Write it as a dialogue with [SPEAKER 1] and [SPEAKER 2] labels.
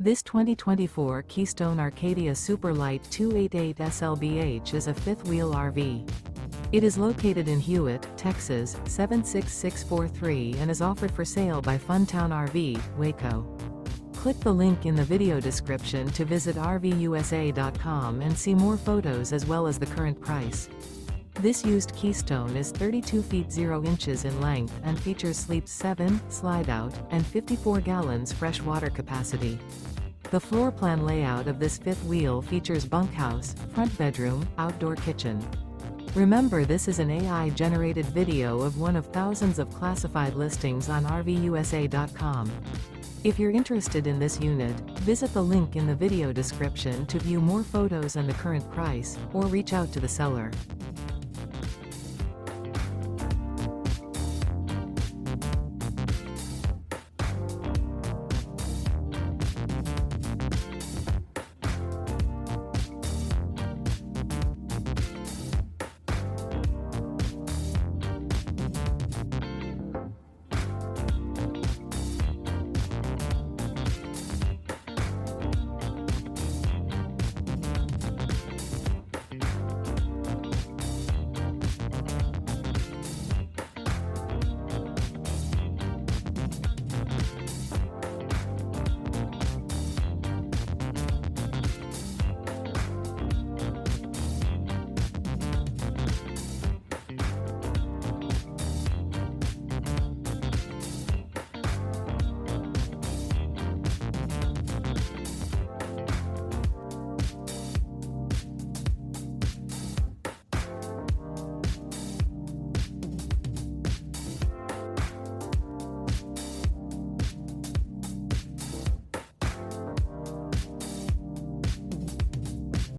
[SPEAKER 1] This 2024 Keystone Arcadia Super Lite 288 SLBH is a fifth-wheel RV. It is located in Hewitt, Texas, 76643 and is offered for sale by Funtown RV, Waco. Click the link in the video description to visit RVUSA.com and see more photos as well as the current price. This used Keystone is 32 feet 0 inches in length and features sleeps 7, slide-out, and 54 gallons fresh water capacity. The floor plan layout of this fifth wheel features bunkhouse, front bedroom, outdoor kitchen. Remember, this is an AI-generated video of one of thousands of classified listings on RVUSA.com. If you're interested in this unit, visit the link in the video description to view more photos and the current price, or reach out to the seller.